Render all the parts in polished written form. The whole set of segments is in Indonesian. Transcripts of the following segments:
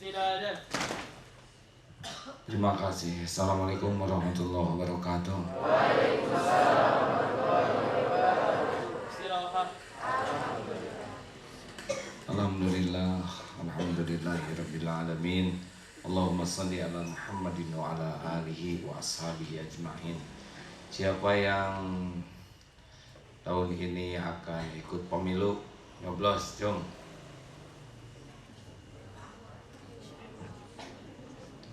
Tidak ada. Terima kasih. Assalamualaikum warahmatullahi wabarakatuh. Istirahat. Alhamdulillah, alhamdulillahirabbil alamin. Allahumma shalli ala Muhammadin wa ala alihi wa ashabihi ajmain. Siapa yang tahun ini akan ikut pemilu? Nyoblos, Cung.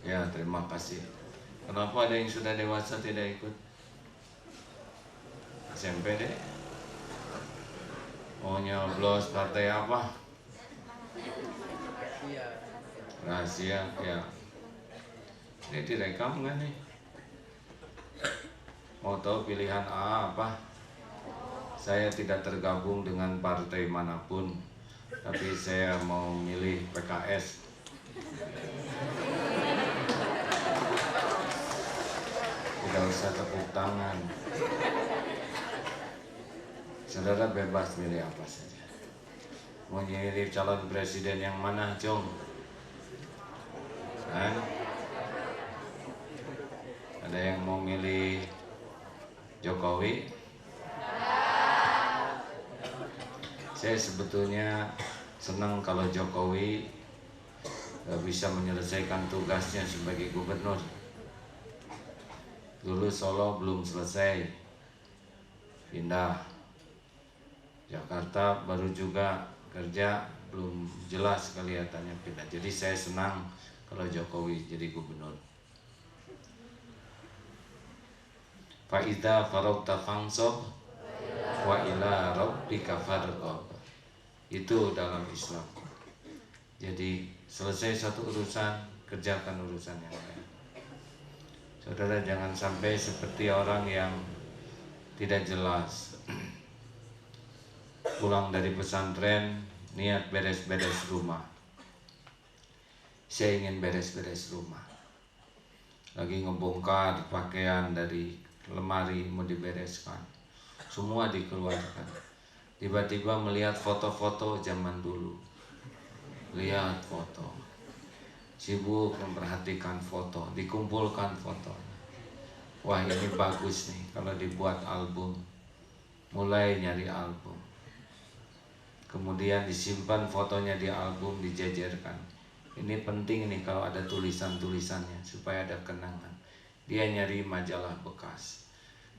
Ya, terima kasih. Kenapa ada yang sudah dewasa tidak ikut? SMP deh. Mau nyoblos partai apa? Rahasia, ya. Ini direkam nggak nih? Mau tahu pilihan A apa? Saya tidak tergabung dengan partai manapun, tapi saya mau milih PKS. Tidak usah tepuk tangan. Saudara bebas milih apa saja. Mau milih calon presiden yang mana, Cung? Hah? Ada yang mau milih Jokowi? Saya sebetulnya senang kalau Jokowi bisa menyelesaikan tugasnya sebagai gubernur. Dulu Solo belum selesai, pindah Jakarta baru juga kerja, belum jelas kelihatannya pindah. Jadi saya senang kalau Jokowi jadi gubernur. Fa'idza faragta fansab wa ila rabbika farghab. Itu dalam Islam. Jadi selesai satu urusan, kerjakan urusan yang lain. Saudara jangan sampai seperti orang yang tidak jelas. Pulang dari pesantren, niat beres-beres rumah. Saya ingin beres-beres rumah. Lagi ngebongkar pakaian dari lemari mau dibereskan. Semua dikeluarkan. Tiba-tiba melihat foto-foto zaman dulu. Lihat foto. Sibuk memperhatikan foto, dikumpulkan fotonya. Wah, ini bagus nih kalau dibuat album. Mulai nyari album. Kemudian disimpan fotonya di album, dijejerkan. Ini penting nih kalau ada tulisan-tulisannya supaya ada kenangan. Dia nyari majalah bekas.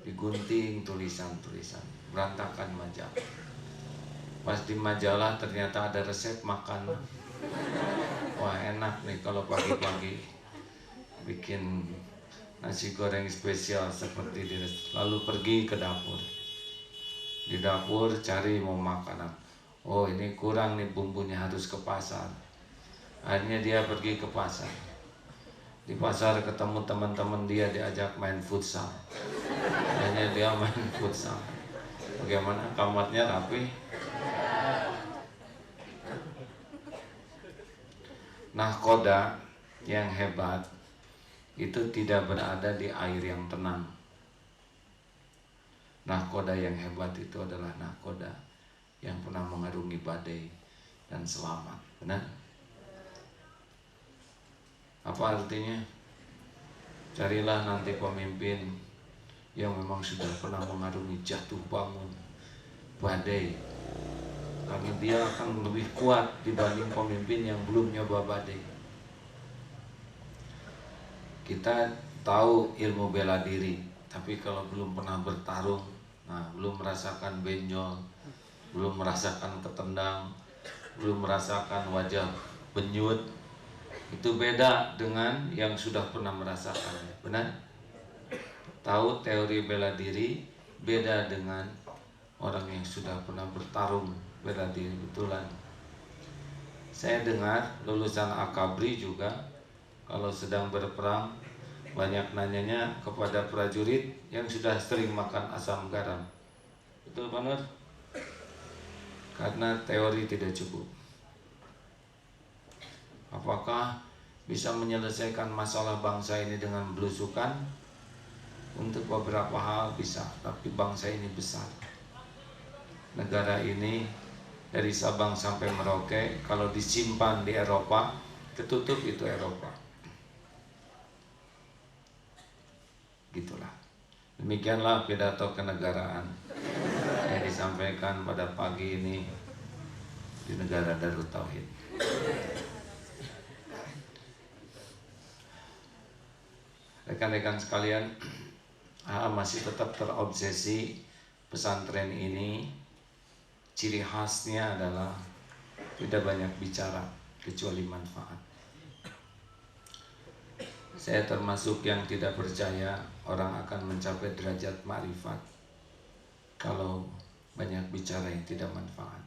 Digunting tulisan-tulisan, berantakan majalah. Pas di majalah ternyata ada resep makanan. Wah, enak nih kalau pagi-pagi bikin nasi goreng spesial seperti ini. Lalu pergi ke dapur. Di dapur cari mau makanan. Oh, ini kurang nih bumbunya, harus ke pasar. Akhirnya dia pergi ke pasar. Di pasar ketemu teman-teman dia, diajak main futsal. Akhirnya dia main futsal. Bagaimana, kamarnya rapi? Nahkoda yang hebat itu tidak berada di air yang tenang. Nahkoda yang hebat itu adalah nahkoda yang pernah mengarungi badai dan selamat. Benar? Apa artinya? Carilah nanti pemimpin yang memang sudah pernah mengarungi jatuh bangun, badai. Karena dia akan lebih kuat dibanding pemimpin yang belum nyoba badai. Kita tahu ilmu bela diri, tapi kalau belum pernah bertarung, belum merasakan benjol, belum merasakan ketendang, belum merasakan wajah benyut, itu beda dengan yang sudah pernah merasakannya. Benar? Tahu teori bela diri beda dengan orang yang sudah pernah bertarung bela diri. Betulan. Saya dengar lulusan Akabri juga kalau sedang berperang banyak nanyanya kepada prajurit yang sudah sering makan asam garam. Betul, Pak Nur? Karena teori tidak cukup. Apakah bisa menyelesaikan masalah bangsa ini dengan belusukan? Untuk beberapa hal bisa, tapi bangsa ini besar. Negara ini dari Sabang sampai Merauke kalau disimpan di Eropa ketutup itu Eropa. Gitulah. Demikianlah pidato kenegaraan yang disampaikan pada pagi ini di negara Darut Tauhid. Rekan-rekan sekalian, masih tetap terobsesi pesantren ini. Ciri khasnya adalah tidak banyak bicara kecuali manfaat. Saya termasuk yang tidak percaya orang akan mencapai derajat ma'rifat kalau banyak bicara yang tidak manfaat.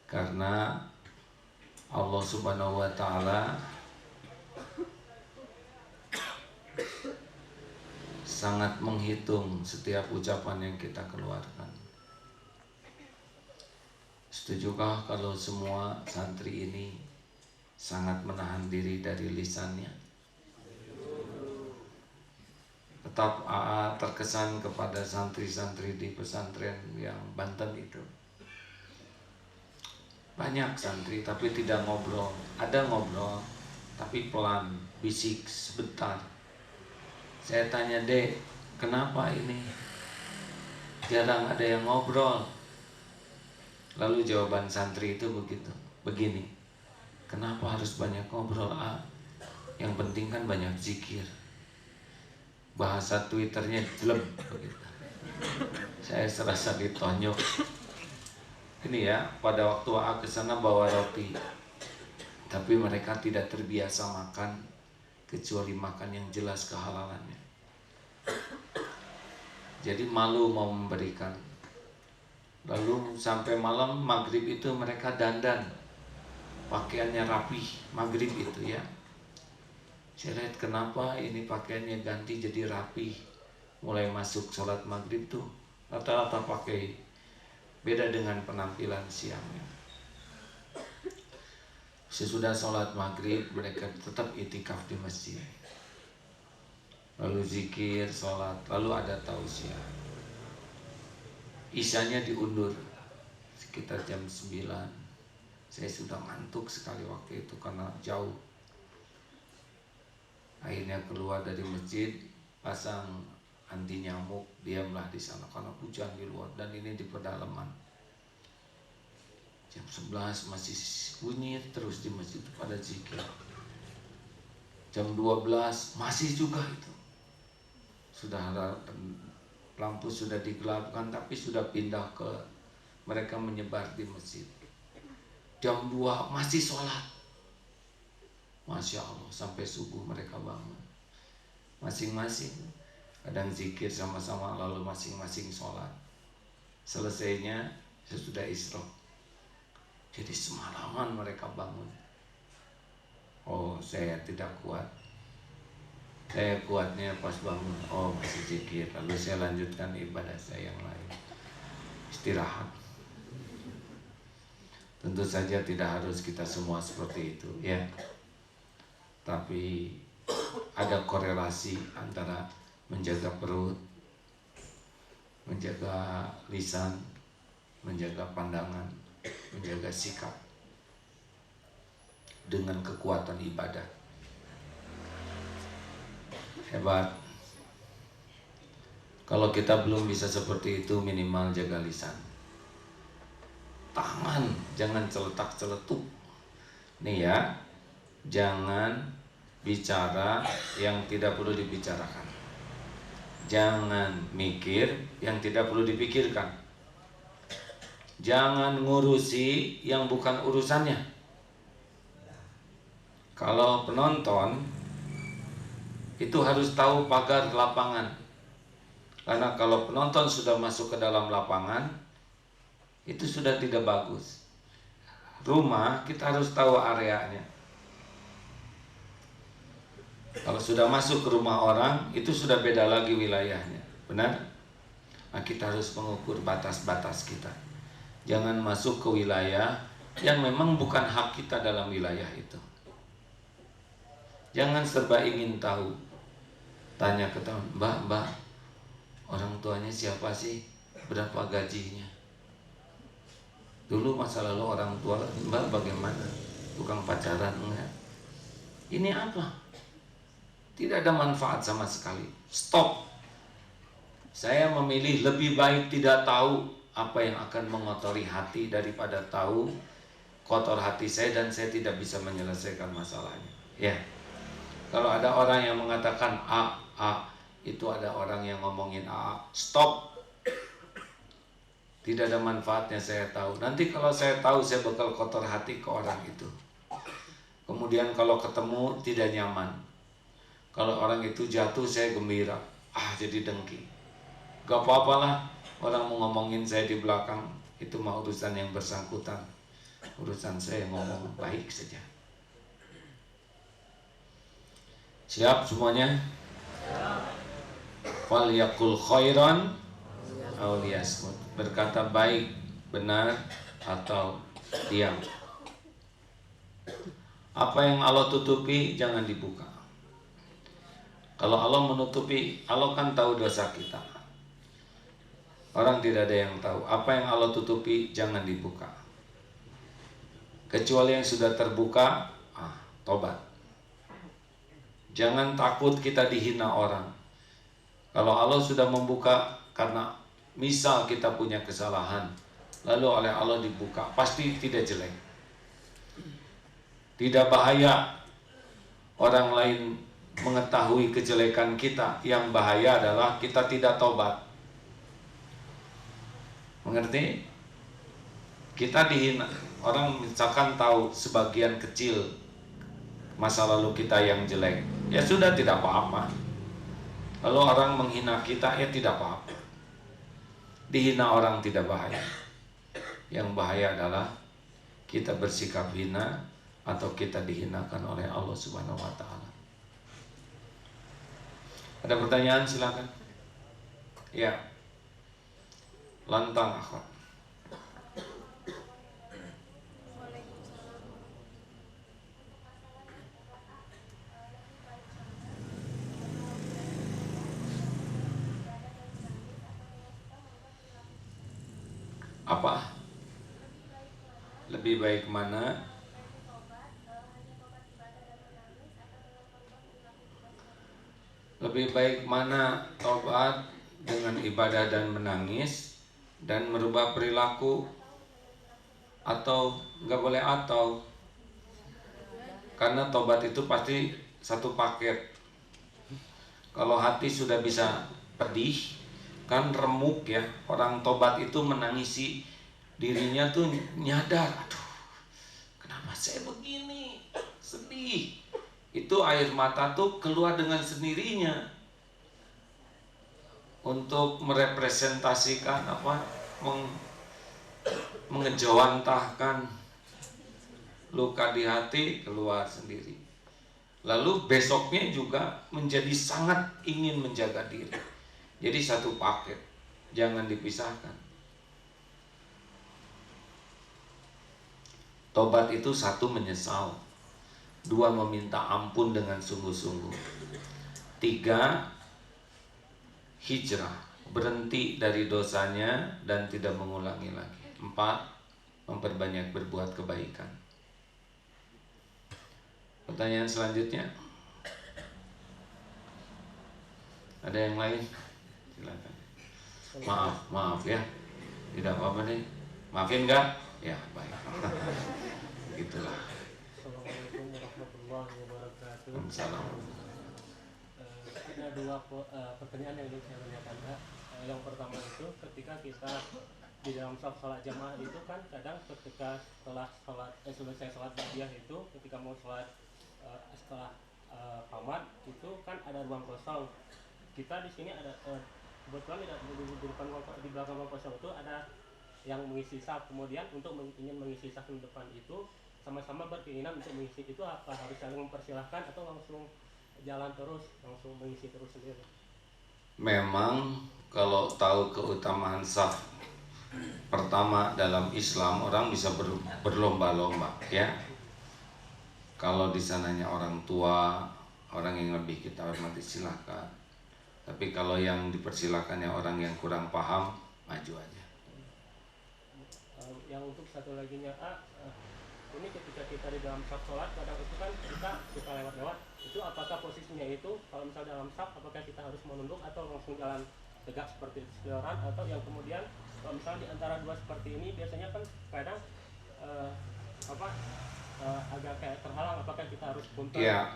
Karena Allah Subhanahu wa Ta'ala sangat menghitung setiap ucapan yang kita keluarkan. Setujukah kalau semua santri ini sangat menahan diri dari lisannya? Tetap AA terkesan kepada santri-santri di pesantren yang Banten itu. Banyak santri tapi tidak ngobrol. Ada ngobrol tapi pelan, bisik sebentar. Saya tanya, Dek, kenapa ini jarang ada yang ngobrol? Lalu jawaban santri itu begini, kenapa harus banyak ngobrol? Yang penting kan banyak zikir. Bahasa Twitternya jelek begitu. Saya serasa ditonyok. Ini ya, pada waktu ke sana bawa roti, tapi mereka tidak terbiasa makan kecuali makan yang jelas kehalalannya. Jadi malu mau memberikan. Lalu sampai malam maghrib itu mereka dandan, pakaiannya rapih, maghrib itu ya. Saya lihat kenapa ini pakaiannya ganti jadi rapih. Mulai masuk sholat maghrib tuh rata-rata pakai, beda dengan penampilan siangnya. Sesudah sholat maghrib mereka tetap itikaf di masjid. Lalu zikir, sholat, lalu ada tausiah. Isyanya diundur sekitar jam 9. Saya sudah ngantuk sekali waktu itu karena jauh. Akhirnya keluar dari masjid, pasang anti nyamuk, diamlah di sana karena hujan di luar dan ini di pedalaman. Jam 11 masih bunyi terus di masjid pada zikir. Jam 12 masih juga itu. Sudah lampu sudah digelapkan tapi sudah pindah ke mereka menyebar di masjid. Jam 2 masih sholat. Masya Allah, sampai subuh mereka bangun. Masing-masing kadang zikir sama-sama, lalu masing-masing sholat. Selesainya sesudah Isra. Jadi semalaman mereka bangun. Oh, saya tidak kuat. Saya kuatnya pas bangun, oh masih zikir. Lalu saya lanjutkan ibadah saya yang lain. Istirahat. Tentu saja tidak harus kita semua seperti itu ya. Tapi ada korelasi antara menjaga perut, menjaga lisan, menjaga pandangan, menjaga sikap dengan kekuatan ibadah. Hebat. Kalau kita belum bisa seperti itu, minimal jaga lisan. Tangan jangan celetak-celetuk. Nih ya, jangan bicara yang tidak perlu dibicarakan. Jangan mikir yang tidak perlu dipikirkan. Jangan ngurusi yang bukan urusannya. Kalau penonton itu harus tahu pagar lapangan. Karena kalau penonton sudah masuk ke dalam lapangan, itu sudah tidak bagus. Rumah kita harus tahu areanya. Kalau sudah masuk ke rumah orang, itu sudah beda lagi wilayahnya. Benar? Nah, kita harus mengukur batas-batas kita. Jangan masuk ke wilayah yang memang bukan hak kita dalam wilayah itu. Jangan serba ingin tahu. Tanya ke teman, Mbak, orang tuanya siapa sih? Berapa gajinya? Dulu masa lalu orang tua Mbak bagaimana? tukang pacaran, enggak. Ini apa? Tidak ada manfaat sama sekali. Stop. Saya memilih lebih baik tidak tahu apa yang akan mengotori hati daripada tahu kotor hati saya dan saya tidak bisa menyelesaikan masalahnya. Ya. Kalau ada orang yang mengatakan A, itu ada orang yang ngomongin A. Stop. Tidak ada manfaatnya saya tahu. Nanti kalau saya tahu saya bakal kotor hati ke orang itu. Kemudian kalau ketemu tidak nyaman. Kalau orang itu jatuh saya gembira. Jadi dengki. Gak apa-apalah orang mau ngomongin saya di belakang. Itu mah urusan yang bersangkutan. Urusan saya ngomong baik saja. Siap semuanya? Fal yakul khairan aw liyasmut. Berkata baik, benar, atau diam. Apa yang Allah tutupi jangan dibuka. Kalau Allah menutupi, Allah kan tahu dosa kita. Orang tidak ada yang tahu. Apa yang Allah tutupi jangan dibuka. Kecuali yang sudah terbuka, tobat. Jangan takut kita dihina orang. Kalau Allah sudah membuka, karena misal kita punya kesalahan, lalu oleh Allah dibuka, pasti tidak jelek. Tidak bahaya orang lain mengetahui kejelekan kita. Yang bahaya adalah kita tidak tobat. Mengerti? Kita dihina. Orang misalkan tahu sebagian kecil masa lalu kita yang jelek, ya sudah, tidak apa-apa. Lalu orang menghina kita, ya tidak apa-apa. Dihina orang tidak bahaya. Yang bahaya adalah kita bersikap hina atau kita dihinakan oleh Allah Subhanahu wa taala. Ada pertanyaan silakan. Ya. Lantang akhwat. Apa? Lebih baik mana? Lebih baik mana tobat dengan ibadah dan menangis dan merubah perilaku, atau nggak boleh atau? Karena tobat itu pasti satu paket. Kalau hati sudah bisa pedih, kan remuk ya. Orang tobat itu menangisi dirinya tuh nyadar, aduh, kenapa saya begini, sedih. Itu air mata tuh keluar dengan sendirinya untuk merepresentasikan mengejawantahkan luka di hati, keluar sendiri. Lalu besoknya juga menjadi sangat ingin menjaga diri. Jadi satu paket, jangan dipisahkan. Tobat itu satu, menyesal. Dua, meminta ampun dengan sungguh-sungguh. Tiga, hijrah, berhenti dari dosanya dan tidak mengulangi lagi. Empat, memperbanyak berbuat kebaikan. Pertanyaan selanjutnya, ada yang lain? Silakan. Maaf ya, tidak apa-apa nih. Maafin nggak? Ya baik. Begitulah. Assalamualaikum warahmatullahi wabarakatuh. Assalamualaikum. Ada dua pertanyaan yang ingin saya tanyakan, Pak. Yang pertama itu ketika kita di dalam sholat jamaah itu kan kadang ketika selesai sholat ba'diyah itu ketika mau sholat setelah qamat itu kan ada ruang kosong. Kita di sini ada kebetulan di belakang ruang kosong itu ada yang mengisi saf. Kemudian untuk ingin mengisi saf di depan itu sama-sama berkeinginan untuk mengisi, itu apa harus saling mempersilahkan atau langsung jalan terus, langsung mengisi terus sendiri? Memang kalau tahu keutamaan saf pertama dalam Islam, orang bisa berlomba-lomba ya. Kalau di sananya orang tua, orang yang lebih kita hormati, silakan. Tapi kalau yang dipersilakannya orang yang kurang paham, maju aja. Yang untuk satu lagi nya ini ketika kita di dalam saf sholat kadang itu kan kita suka lewat-lewat, itu apakah posisinya itu kalau misalnya dalam saf apakah kita harus menunduk atau langsung jalan tegak seperti seliweran, atau yang kemudian kalau misalnya di antara dua seperti ini biasanya kan kadang apa agak kayak terhalang, apakah kita harus punten? Ya,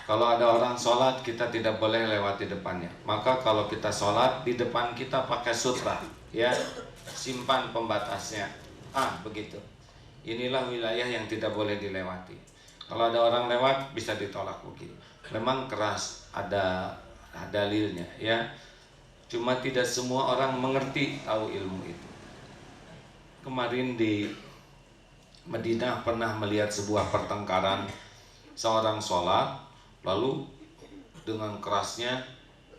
kalau ada orang sholat kita tidak boleh lewat di depannya. Maka kalau kita sholat di depan kita pakai sutra, ya, simpan pembatasnya. Begitu. Inilah wilayah yang tidak boleh dilewati. Kalau ada orang lewat bisa ditolak begitu. Memang keras, ada dalilnya, ya. Cuma tidak semua orang mengerti tahu ilmu itu. Kemarin di Madinah pernah melihat sebuah pertengkaran, seorang sholat lalu dengan kerasnya,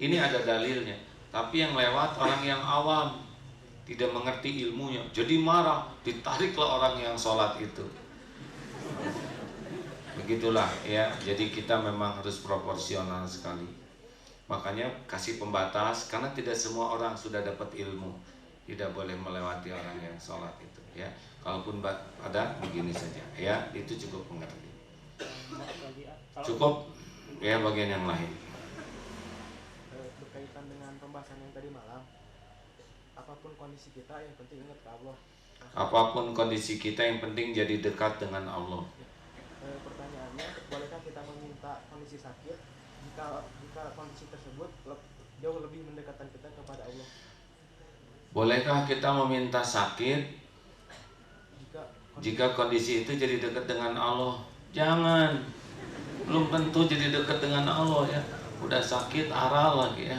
ini ada dalilnya, tapi yang lewat orang yang awam tidak mengerti ilmunya, jadi marah, ditariklah orang yang sholat itu. Begitulah ya, jadi kita memang harus proporsional sekali. Makanya kasih pembatas, karena tidak semua orang sudah dapat ilmu, tidak boleh melewati orang yang sholat itu, ya. Kalaupun ada begini saja, ya, itu cukup mengerti. Cukup, ya, bagian yang lain. Berkaitan dengan pembahasan yang tadi malam, apapun kondisi kita yang penting ingat ke Allah. Apapun kondisi kita yang penting jadi dekat dengan Allah. Pertanyaannya, bolehkah kita meminta kondisi sakit jika kondisi tersebut jauh lebih mendekatkan kita kepada Allah? Bolehkah kita meminta sakit jika kondisi itu jadi dekat dengan Allah? Jangan. Belum tentu jadi dekat dengan Allah, ya. Udah sakit arah lagi, ya.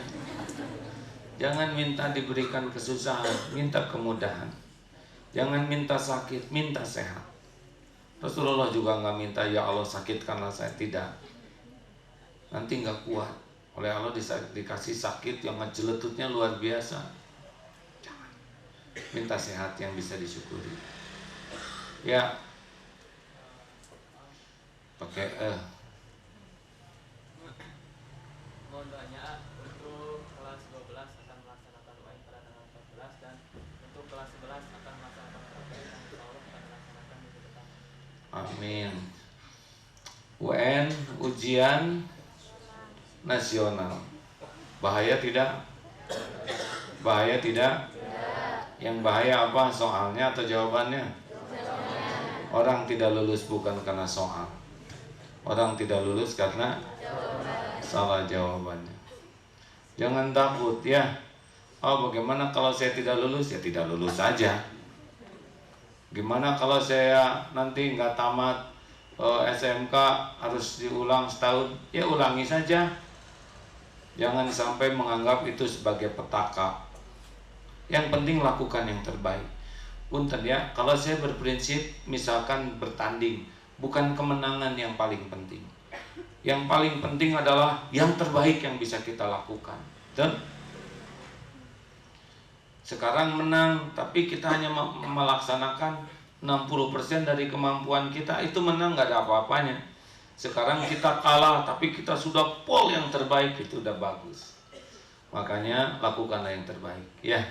Jangan minta diberikan kesusahan, minta kemudahan. Jangan minta sakit, minta sehat. Rasulullah juga nggak minta, ya Allah sakitkanlah saya, tidak. Nanti nggak kuat. Oleh Allah dikasih sakit yang ngejeletutnya luar biasa. Jangan. Minta sehat yang bisa disyukuri. Ya. Pakai Mohon doanya untuk kelas 12 akan melaksanakan UN pada tanggal 14, dan untuk kelas 11 akan melaksanakan praktek yang insya Allah akan dilaksanakan minggu depan. Amin. UN ujian nasional. Bahaya tidak? Bahaya tidak? Yang bahaya apa? Soalnya atau jawabannya? Orang tidak lulus bukan karena soal. Orang tidak lulus karena salah jawabannya. Jangan takut, ya. Bagaimana kalau saya tidak lulus? Ya tidak lulus saja. Gimana kalau saya nanti nggak tamat SMK, harus diulang setahun? Ya ulangi saja. Jangan sampai menganggap itu sebagai petaka. Yang penting lakukan yang terbaik. Punten ya, kalau saya berprinsip misalkan bertanding, bukan kemenangan yang paling penting. Yang paling penting adalah yang terbaik yang bisa kita lakukan. Dan sekarang menang, tapi kita hanya melaksanakan 60% dari kemampuan kita, itu menang nggak ada apa-apanya. Sekarang kita kalah, tapi kita sudah pol yang terbaik, itu udah bagus. Makanya lakukanlah yang terbaik, ya.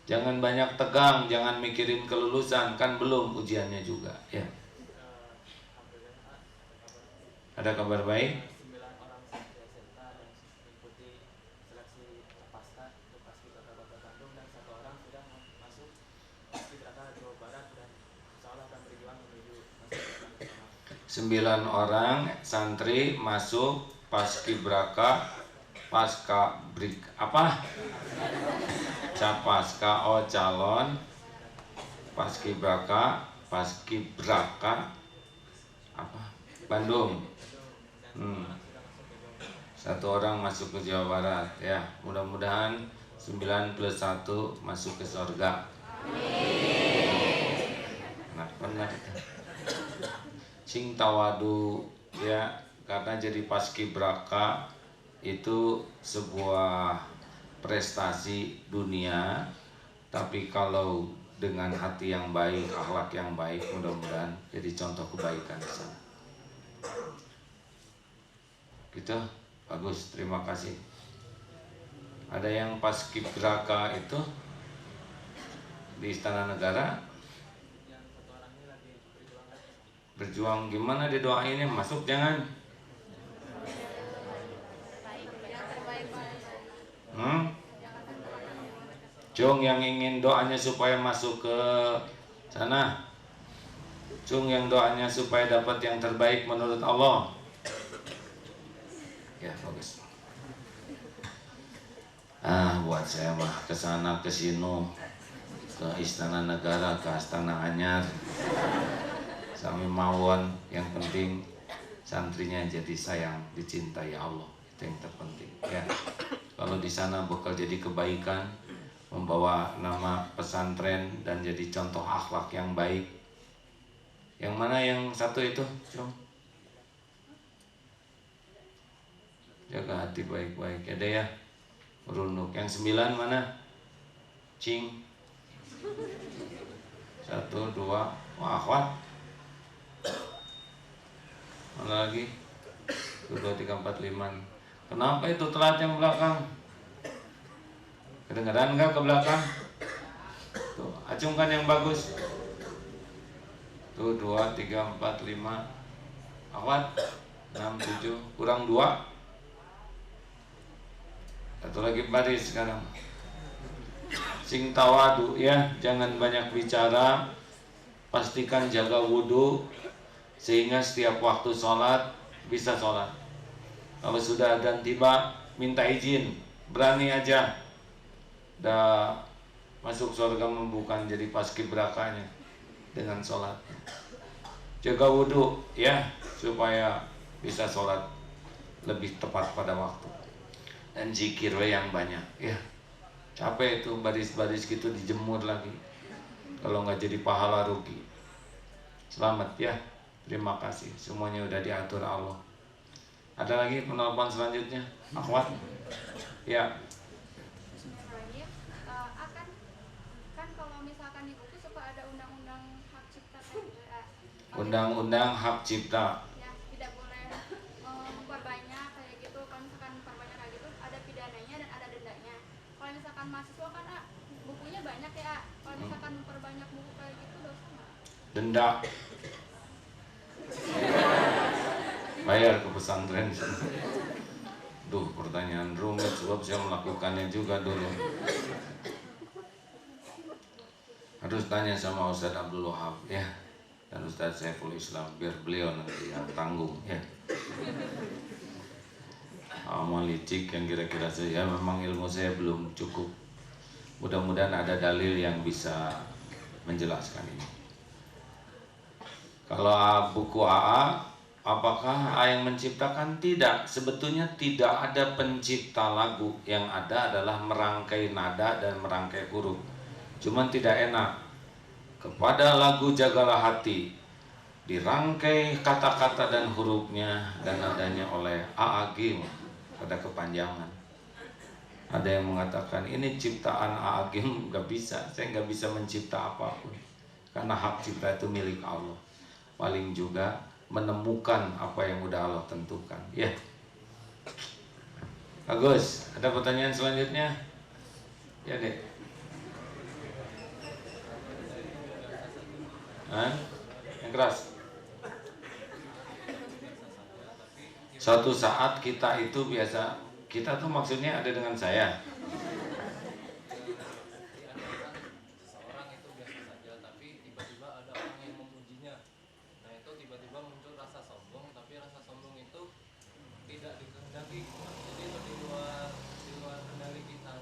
Jangan banyak tegang, jangan mikirin kelulusan, kan belum ujiannya juga, ya. Ada kabar baik? 9 orang santri SMK dan mengikuti seleksi pasca untuk Paskibraka Kota Bandung, dan 1 orang sudah masuk Paskibraka Jawa Barat dan insya Allah akan berjuang menuju Paskibraka. 9 orang santri masuk Paskibraka, Capaska, calon Paskibraka Bandung. 1 orang masuk ke Jawa Barat, ya. Mudah-mudahan 9 plus 1 masuk ke surga. Enak itu. Sing tawadu, ya, karena jadi paskibraka itu sebuah prestasi dunia, tapi kalau dengan hati yang baik, akhlak yang baik, mudah-mudahan jadi contoh kebaikan di sana. Gitu, bagus, terima kasih. Ada yang paskibraka itu di Istana Negara? Yang 1 orang ini lagi berjuang lagi. Berjuang gimana didoainnya? Masuk jangan? Cung yang ingin doanya supaya masuk ke sana. Cung yang doanya supaya dapat yang terbaik menurut Allah. Ya bagus. Buat saya mah kesana kesini, ke Istana Negara, ke Astana Anyar, sami mawon. Yang penting santrinya jadi sayang, dicintai Allah, itu yang terpenting. Ya, kalau di sana bakal jadi kebaikan, membawa nama pesantren dan jadi contoh akhlak yang baik. Yang mana yang satu itu, Cung? Jaga hati baik-baik, ada ya. Merunduk. Yang 9 mana? Cing. 1, 2. Wah, akhwat. Mana lagi? 1, 2, 3, 4, 5. Kenapa itu telat yang belakang? Kedengeran enggak ke belakang? Tuh, acungkan yang bagus. Tuh, 2, 3, 4, 5. Akhwat. 6, 7. Kurang 2. Satu lagi baris sekarang. Sing tawadu ya, jangan banyak bicara. Pastikan jaga wudhu sehingga setiap waktu sholat bisa sholat. Kalau sudah adzan tiba, minta izin, berani aja. Dah masuk surga bukan jadi paskibrakanya dengan sholat. Jaga wudhu ya, supaya bisa sholat lebih tepat pada waktu. Dan zikir yang banyak ya. Capek itu baris-baris gitu dijemur lagi. Kalau nggak jadi pahala rugi. Selamat ya. Terima kasih. Semuanya udah diatur Allah. Ada lagi penelpon selanjutnya? Akhwat. Ya. Kan kalau misalkan di buku suka ada undang-undang hak cipta kan? Undang-undang hak cipta. Ya, tidak boleh memperbanyak kayak gitu. Kalau misalkan memperbanyak kayak gitu, ada pidananya dan ada dendanya. Kalau misalkan mahasiswa kan bukunya banyak ya. Kalau misalkan memperbanyak buku kayak gitu dosa nggak? Denda. Bayar ke pesantren. Duh, pertanyaan rumit sebab saya melakukannya juga dulu. Harus tanya sama Ustadz Abdul Wahab ya, dan Ustadz Saiful Islam, biar beliau nanti yang tanggung ya. Amal licik yang kira-kira saya, memang ilmu saya belum cukup. Mudah-mudahan ada dalil yang bisa menjelaskan ini. Kalau buku AA, apakah A yang menciptakan? Tidak. Sebetulnya tidak ada pencipta lagu. Yang ada adalah merangkai nada dan merangkai huruf. Cuman tidak enak. Kepada lagu Jagalah Hati dirangkai kata-kata dan hurufnya dan nadanya oleh A.A.G. pada kepanjangan. Ada yang mengatakan ini ciptaan A.A.G. Gak bisa. Saya gak bisa mencipta apapun. Karena hak cipta itu milik Allah. Paling juga menemukan apa yang udah Allah tentukan. Ya. Bagus. Ada pertanyaan selanjutnya? Ya deh. Yang keras. Suatu saat kita itu biasa, kita tuh maksudnya ada dengan saya. Seseorang itu biasa saja, tapi tiba-tiba ada orang yang memujinya. Nah itu tiba-tiba muncul rasa sombong, tapi rasa sombong itu tidak dikehendaki. Jadi itu di luar kendali kita,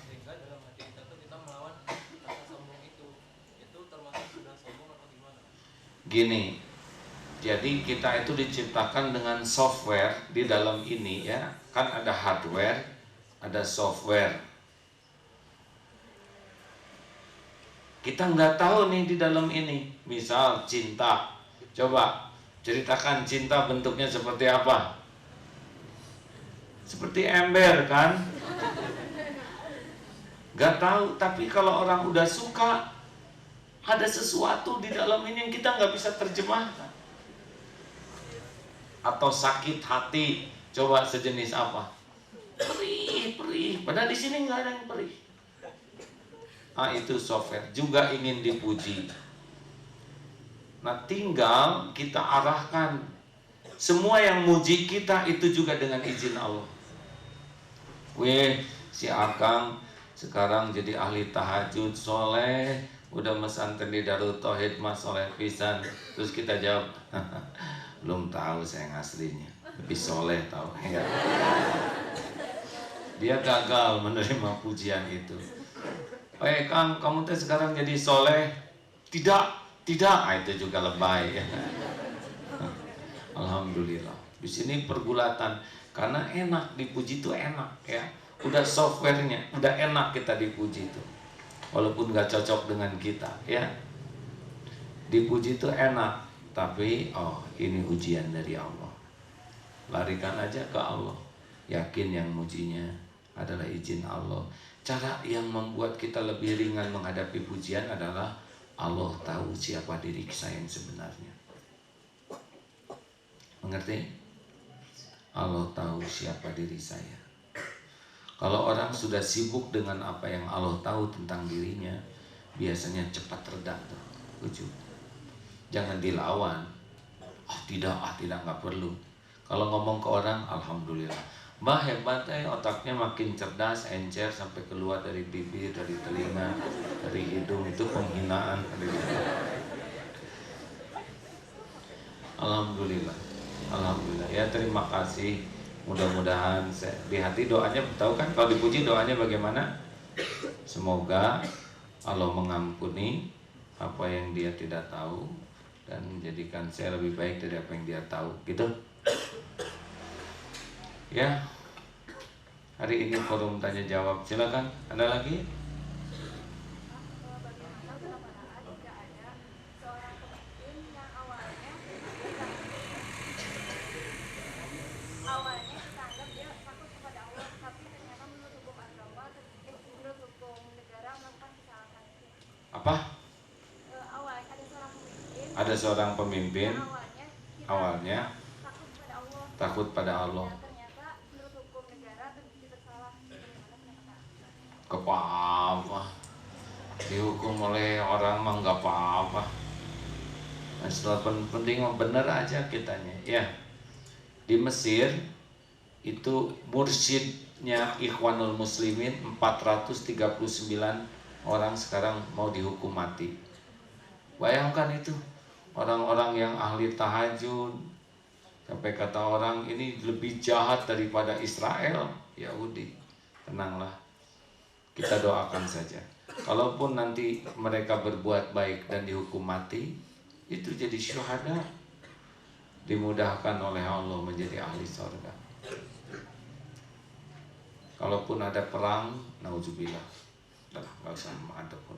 sehingga dalam hati kita tuh kita melawan rasa sombong itu. Itu termasuk sudah sombong atau gimana? Gini, jadi kita itu diciptakan dengan software di dalam ini ya. Kan ada hardware, ada software. Kita nggak tahu nih di dalam ini. Misal cinta. Coba ceritakan cinta bentuknya seperti apa? Seperti ember kan? Nggak tahu, tapi kalau orang udah suka, ada sesuatu di dalam ini yang kita nggak bisa terjemahkan. Atau sakit hati, coba sejenis apa? Perih. Padahal di sini nggak ada yang perih. Itu software juga ingin dipuji. Nah, tinggal kita arahkan. Semua yang muji kita itu juga dengan izin Allah. Weh, si Akang sekarang jadi ahli tahajud, soleh, udah mesantren di Darut Tauhid mas, soleh pisan. Terus kita jawab, belum tahu saya yang aslinya, lebih soleh tahu ya. Dia gagal menerima pujian itu. Kang, kamu teh sekarang jadi soleh? Tidak, itu juga lebay ya. Alhamdulillah. Di sini pergulatan karena enak dipuji itu enak ya. Udah softwarenya, udah enak kita dipuji itu. Walaupun gak cocok dengan kita ya. Dipuji itu enak, tapi ini ujian dari Allah. Larikan aja ke Allah. Yakin yang mujinya adalah izin Allah. Cara yang membuat kita lebih ringan menghadapi pujian adalah Allah tahu siapa diri saya yang sebenarnya. Mengerti? Allah tahu siapa diri saya. Kalau orang sudah sibuk dengan apa yang Allah tahu tentang dirinya, biasanya cepat reda tuh ujub. Jangan dilawan. Tidak, nggak perlu. Kalau ngomong ke orang, alhamdulillah. Mbah hebat otaknya makin cerdas, encer sampai keluar dari bibir, dari telinga, dari hidung. Itu penghinaan. Alhamdulillah. Alhamdulillah ya, terima kasih. Mudah-mudahan di hati doanya, tahu kan kalau dipuji doanya bagaimana? Semoga Allah mengampuni apa yang dia tidak tahu dan menjadikan saya lebih baik dari apa yang dia tahu, gitu. Ya, hari ini forum tanya jawab, silakan. Ada lagi? Apa? Ada seorang pemimpin awalnya takut pada Allah. Apa-apa dihukum oleh orang mah nggak apa-apa. Nah, setelah penting benar aja kitanya ya. Di Mesir itu mursyidnya Ikhwanul Muslimin 439 orang sekarang mau dihukum mati. Bayangkan itu, orang-orang yang ahli tahajud, sampai kata orang ini lebih jahat daripada Israel. Yahudi, tenanglah, kita doakan saja. Kalaupun nanti mereka berbuat baik dan dihukum mati, itu jadi syuhada, dimudahkan oleh Allah menjadi ahli surga. Kalaupun ada perang, nauzubillah, nggak usah ada pun.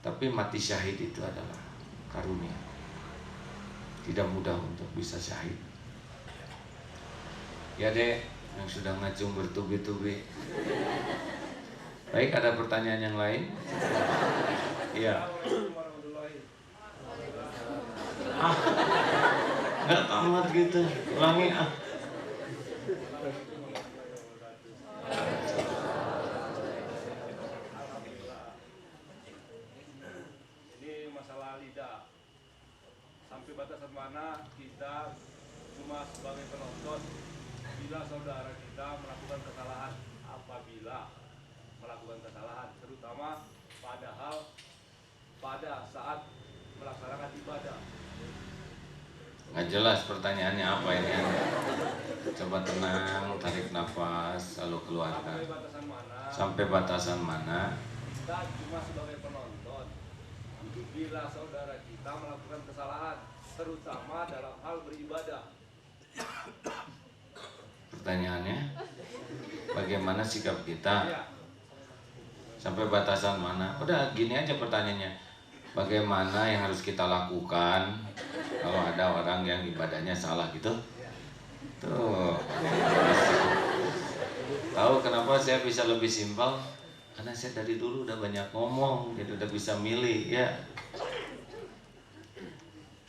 Tapi mati syahid itu adalah karunia. Tidak mudah untuk bisa syahid. Ya dek, yang sudah ngacung bertubi-tubi. Baik, ada pertanyaan yang lain? Iya. Nggak tamat gitu. Ulangi Batasan mana kita cuma sebagai penonton bila saudara kita melakukan kesalahan, apabila melakukan kesalahan, terutama pada saat melaksanakan ibadah. Nggak jelas pertanyaannya apa ini Anda. Coba tenang, tarik nafas, lalu keluarkan. Sampai batasan mana? Kita cuma sebagai penonton bila saudara kita melakukan kesalahan, terutama dalam hal beribadah. Pertanyaannya, bagaimana sikap kita? Sampai batasan mana? Udah gini aja pertanyaannya. Bagaimana yang harus kita lakukan kalau ada orang yang ibadahnya salah gitu? Tuh. Tahu kenapa saya bisa lebih simpel? Karena saya dari dulu udah banyak ngomong, jadi udah bisa milih ya.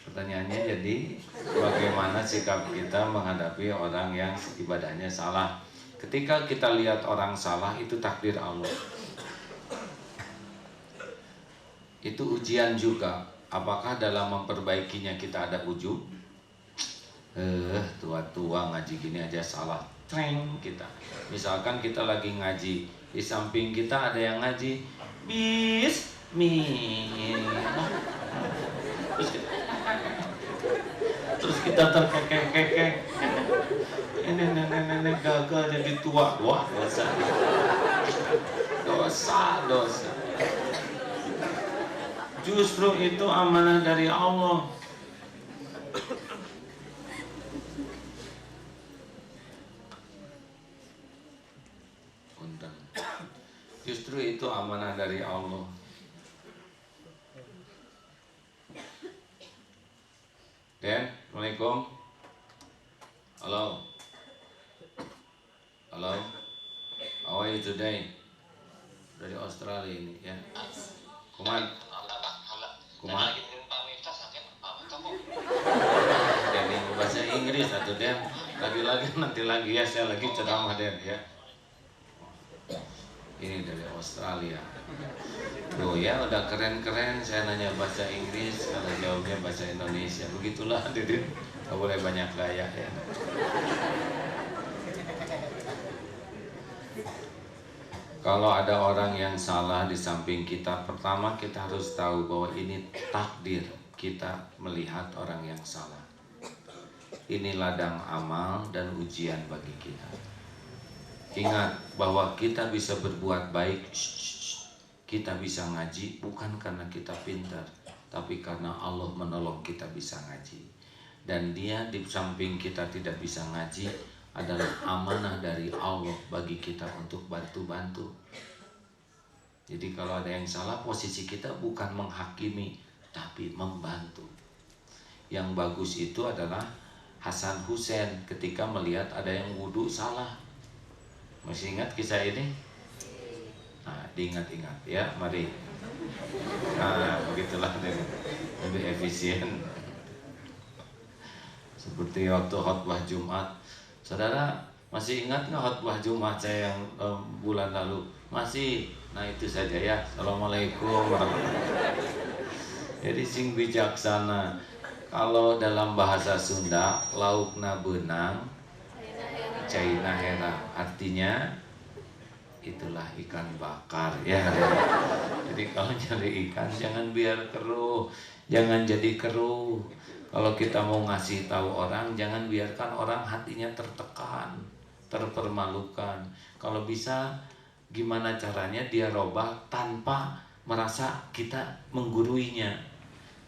Pertanyaannya jadi bagaimana sikap kita menghadapi orang yang ibadahnya salah? Ketika kita lihat orang salah, itu takdir Allah. Itu ujian juga. Apakah dalam memperbaikinya kita ada ujub? Tua-tua ngaji gini aja salah. Treng kita. Misalkan kita lagi ngaji, di samping kita ada yang ngaji Bismillah. Terus kita terkekek-kekek. Ini nenek-nenek gagal jadi tua. Wah, dosa. Dosa. Justru itu amanah dari Allah. Punten. Justru itu amanah dari Allah. Den, Assalamualaikum. Halo. How are you today? Dari Australia ini ya. Kuman. Jadi bahasa Inggris atau Den. Nanti lagi ya, saya lagi ceramah Den ya. Ini dari Australia. Tuh ya, udah keren-keren. Saya nanya bahasa Inggris, kalau jawabnya bahasa Indonesia. Begitulah Didin. Gak boleh banyak gaya ya. Kalau ada orang yang salah di samping kita, pertama kita harus tahu bahwa ini takdir kita melihat orang yang salah. Ini ladang amal dan ujian bagi kita. Ingat bahwa kita bisa berbuat baik, kita bisa ngaji bukan karena kita pintar, tapi karena Allah menolong kita bisa ngaji. Dan Dia di samping kita tidak bisa ngaji adalah amanah dari Allah bagi kita untuk bantu-bantu. Jadi kalau ada yang salah, posisi kita bukan menghakimi, tapi membantu. Yang bagus itu adalah Hasan Hussein ketika melihat ada yang wudhu salah. Masih ingat kisah ini? Nah, diingat-ingat ya, mari. Nah, begitulah lebih efisien. Seperti waktu khutbah Jumat. Saudara masih ingat nggak khutbah Jumat saya yang bulan lalu? Masih. Nah itu saja ya. Assalamualaikum warahmatullahi wabarakatuh. Jadi sing bijaksana. Kalau dalam bahasa Sunda, laukna benang, caina hera. Artinya itulah ikan bakar ya. Jadi kalau nyari ikan jangan biar keruh, jangan jadi keruh. Kalau kita mau ngasih tahu orang, jangan biarkan orang hatinya tertekan, terpermalukan. Kalau bisa, gimana caranya dia robah tanpa merasa kita mengguruinya.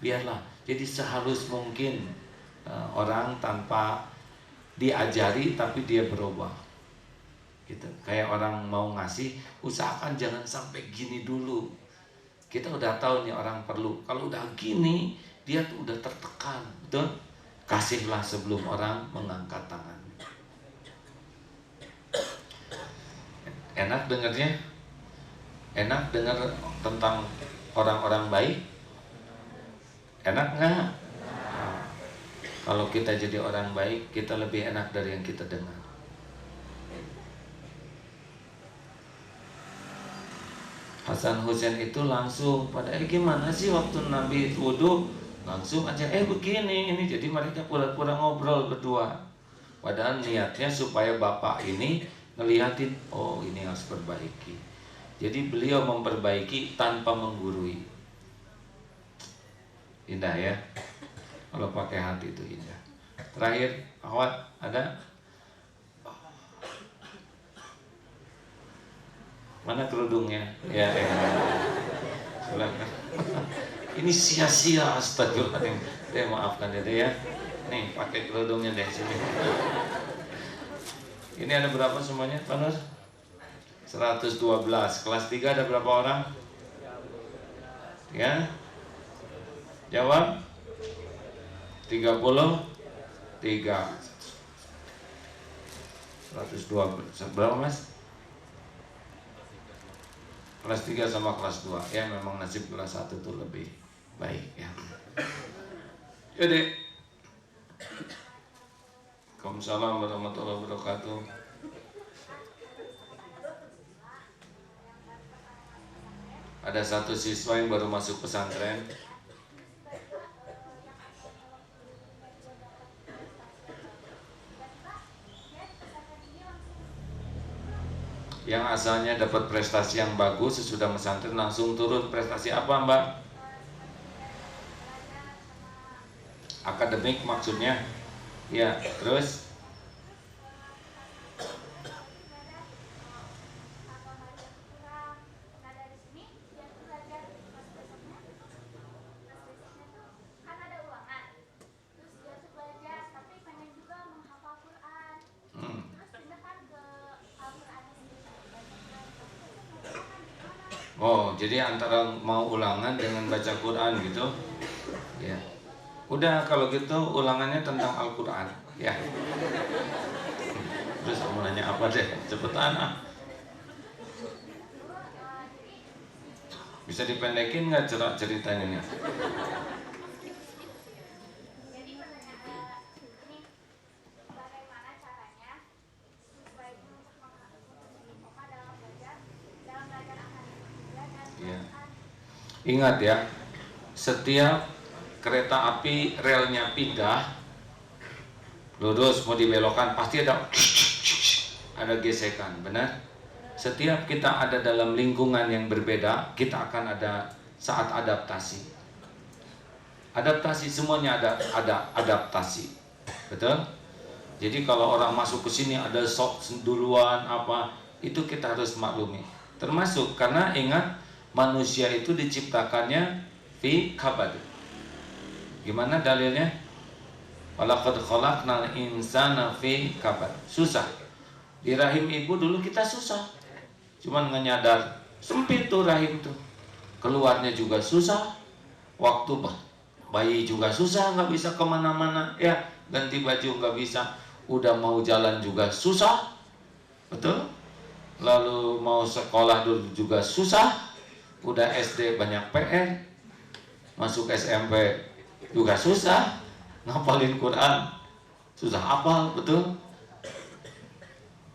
Biarlah, jadi sehalus mungkin orang tanpa diajari, tapi dia berubah. Gitu. Kayak orang mau ngasih, usahakan jangan sampai gini dulu. Kita udah tahu nih orang perlu. Kalau udah gini, dia tuh udah tertekan, betul? Kasihlah sebelum orang mengangkat tangan. Enak dengarnya? Enak dengar tentang orang-orang baik? Enak nggak? Nah, kalau kita jadi orang baik, kita lebih enak dari yang kita dengar. Hasan Hussein itu langsung pada gimana sih waktu Nabi wudhu? Langsung aja begini ini. Jadi mereka pura-pura ngobrol berdua. Padahal niatnya supaya bapak ini ngeliatin, oh ini harus perbaiki. Jadi beliau memperbaiki tanpa menggurui. Indah ya. Kalau pakai hati itu indah. Terakhir, Ahwat ada? Mana kerudungnya? Ya. Silakan. Ini sia-sia, astagfirullahaladzim. Maafkan deh ya. Nih, pakai kerudungnya deh sini. Ini ada berapa semuanya, Pak Nur? 112. Kelas 3 ada berapa orang? Ya? Jawab? 33. 112. Berapa, Mas? Kelas 3 sama kelas 2. Ya memang nasib kelas 1 itu lebih baik ya. Jadi Waalaikumsalam warahmatullahi wabarakatuh. Ada satu siswa yang baru masuk pesantren. Yang asalnya dapat prestasi yang bagus sesudah pesantren langsung turun prestasi apa Mbak? Akademik maksudnya? Ya, terus? Oh, jadi antara mau ulangan dengan baca Quran gitu, ya. Udah kalau gitu ulangannya tentang Al-Quran, ya. Terus kamu nanya apa deh? Cepetan ah. Bisa dipendekin nggak ceritanya nih? Ingat ya, setiap kereta api relnya pindah, lurus mau dibelokkan pasti ada gesekan, benar? Setiap kita ada dalam lingkungan yang berbeda, kita akan ada saat adaptasi. Adaptasi semuanya ada adaptasi, betul? Jadi kalau orang masuk ke sini ada sok duluan apa, itu kita harus maklumi. Termasuk karena ingat manusia itu diciptakannya fi kabad. Gimana dalilnya? Walaqad khalaqnal insana fi kabad. Susah. Di rahim ibu dulu kita susah. Cuman nggak nyadar sempit tuh rahim tuh. Keluarnya juga susah. Waktu bayi juga susah, nggak bisa kemana-mana. Ya, ganti baju nggak bisa. Udah mau jalan juga susah. Betul? Lalu mau sekolah dulu juga susah. Udah SD banyak PR, masuk SMP juga susah, ngapalin Quran susah hafal, betul?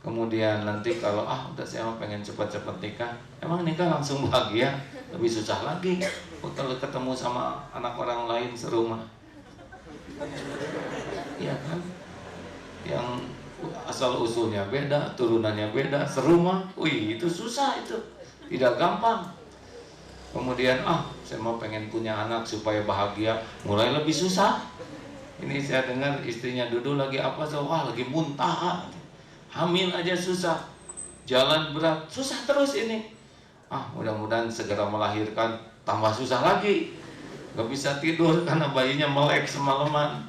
Kemudian nanti kalau udah saya pengen cepat-cepat nikah, emang nikah langsung bahagia? Lebih susah lagi kalau ketemu sama anak orang lain serumah, iya kan? Yang asal usulnya beda, turunannya beda, serumah, wih itu susah, itu tidak gampang. Kemudian saya mau pengen punya anak supaya bahagia, mulai lebih susah. Ini saya dengar istrinya duduk lagi lagi muntah, hamil aja susah, jalan berat, susah terus ini. Mudah-mudahan segera melahirkan, tambah susah lagi, gak bisa tidur karena bayinya melek semalaman.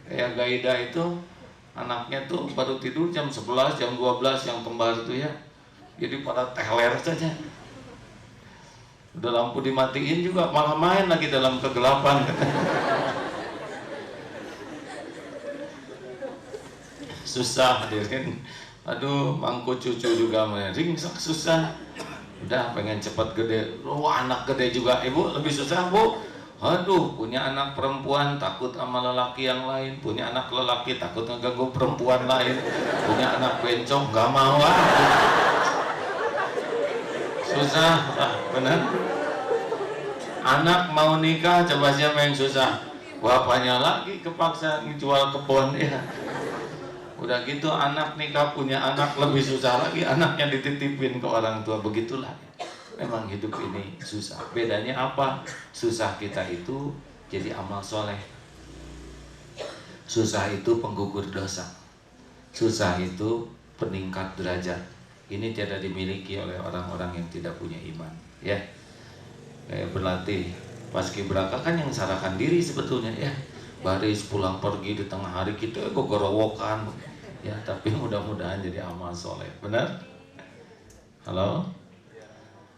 Kayak Gaida itu, anaknya tuh baru tidur jam 11, jam 12 yang kembar tuh ya, jadi pada teler saja. Udah lampu dimatiin juga malah main lagi dalam kegelapan. Susah hadirin. Aduh, mangku cucu juga ringsek susah. Udah pengen cepat gede. Anak gede juga ibu lebih susah bu. Aduh, punya anak perempuan takut sama lelaki yang lain. Punya anak lelaki takut ngeganggu perempuan lain. Punya anak bencong gak mau susah, benar. Anak mau nikah, coba siapa yang susah? Bapaknya lagi kepaksa jual kebun ya. Udah gitu anak nikah punya anak lebih susah lagi, anaknya dititipin ke orang tua. Begitulah. Memang hidup ini susah. Bedanya apa? Susah kita itu jadi amal soleh. Susah itu penggugur dosa. Susah itu peningkat derajat. Ini tidak dimiliki oleh orang-orang yang tidak punya iman, ya. Kayak berlatih paskibraka kan yang salahkan diri sebetulnya, ya. Baris pulang pergi di tengah hari kita gogorowokan, ya. Tapi mudah-mudahan jadi amal soleh, benar? Halo?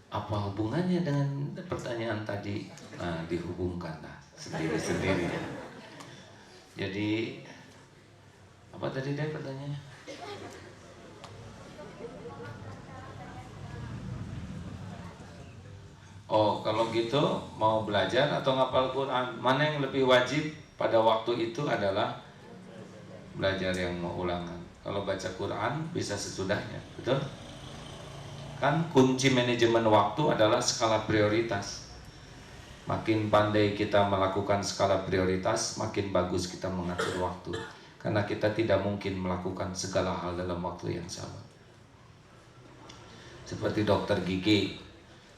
Apa hubungannya dengan pertanyaan tadi? Nah, dihubungkanlah sendiri-sendiri. Jadi apa tadi deh pertanyaannya? Oh, kalau gitu mau belajar atau ngapal Quran, mana yang lebih wajib pada waktu itu adalah belajar yang mau ulangan. Kalau baca Quran bisa sesudahnya, betul? Kan kunci manajemen waktu adalah skala prioritas. Makin pandai kita melakukan skala prioritas, makin bagus kita mengatur waktu. Karena kita tidak mungkin melakukan segala hal dalam waktu yang sama. Seperti dokter gigi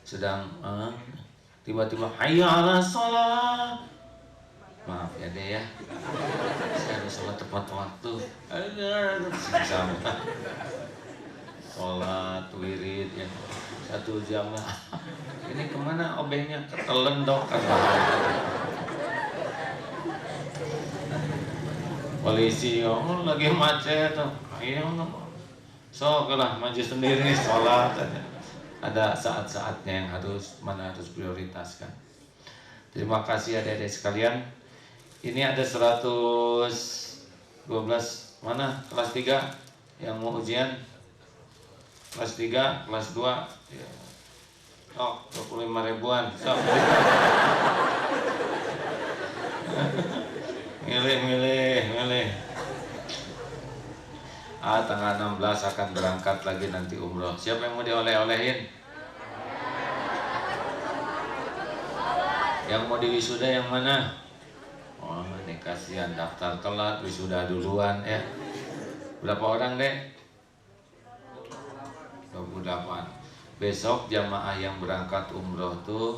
sedang tiba-tiba hayya 'alas shalah. Maaf ya deh ya, saya harus sholat tepat waktu. Sama sholat wirid ya 1 jam lah. Ini kemana obengnya? Ketelen dok kan. Polisi ngomong lagi macet tuh. Ayo sok lah maju sendiri sholat. Ada saat-saatnya yang harus prioritaskan. Terima kasih adik-adik sekalian. Ini ada 112 mana kelas 3 yang mau ujian. Kelas 3, kelas 2 ya. Oh, 25 ribuan. So. Milih. Tanggal 16 akan berangkat lagi nanti umroh. Siapa yang mau dioleh-olehin? Yang mau diwisuda yang mana? Oh, ini kasihan daftar telat, wisuda duluan ya. Berapa orang deh? 28. Besok jamaah yang berangkat umroh tuh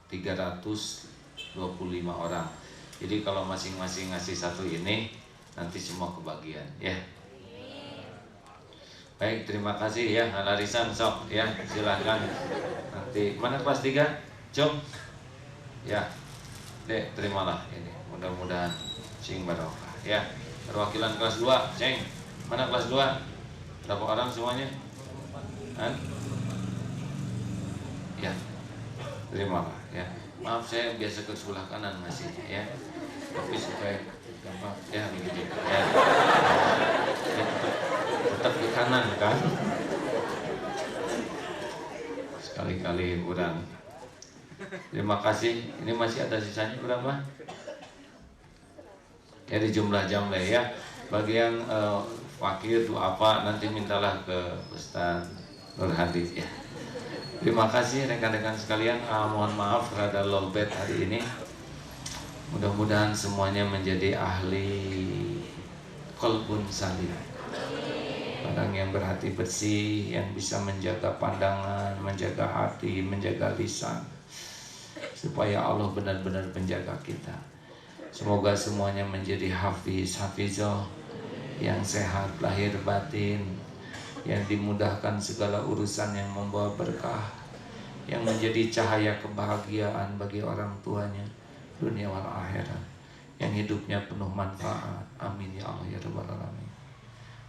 325 orang. Jadi kalau masing-masing ngasih 1 ini, nanti semua kebagian ya. Baik, terima kasih ya. Larisan sok ya, silakan. Nanti mana kelas 3? Jom. Ya. Dek, terimalah ini. Mudah-mudahan sing barokah ya. Perwakilan kelas 2, Ceng. Mana kelas 2? Berapa orang semuanya? Ya. Terimalah ya. Maaf saya biasa ke sebelah kanan ngasihnya ya. Tapi supaya gampang ya begitu ya. Tetap ke kanan kan. Sekali-kali kurang. Terima kasih. Ini masih ada sisanya berapa? Ya di jumlah jam lah ya. Bagi yang fakir tuh apa nanti mintalah ke Ustaz Nur Hadi ya. Terima kasih rekan-rekan sekalian. Mohon maaf rada lowbat hari ini. Mudah-mudahan semuanya menjadi ahli qalbun salim. Orang yang berhati bersih, yang bisa menjaga pandangan, menjaga hati, menjaga lisan, supaya Allah benar-benar menjaga kita. Semoga semuanya menjadi hafizah yang sehat lahir batin, yang dimudahkan segala urusan yang membawa berkah, yang menjadi cahaya kebahagiaan bagi orang tuanya dunia wal akhirat, yang hidupnya penuh manfaat. Amin ya Allah ya rabbal alamin.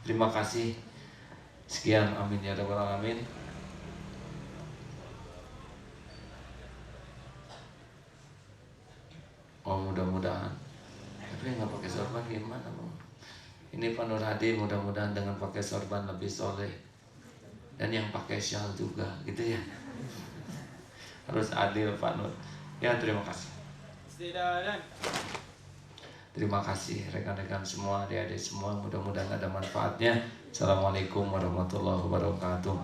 Terima kasih. Sekian, amin ya rabbal alamin. Oh, mudah-mudahan. Tapi nggak pakai sorban gimana, Bang? Ini Pak Nur Hadi mudah-mudahan dengan pakai sorban lebih soleh. Dan yang pakai syal juga, gitu ya. Harus adil Pak Nur. Ya, terima kasih. Terima kasih rekan-rekan semua, adik-adik semua. Mudah-mudahan ada manfaatnya. Assalamualaikum warahmatullahi wabarakatuh.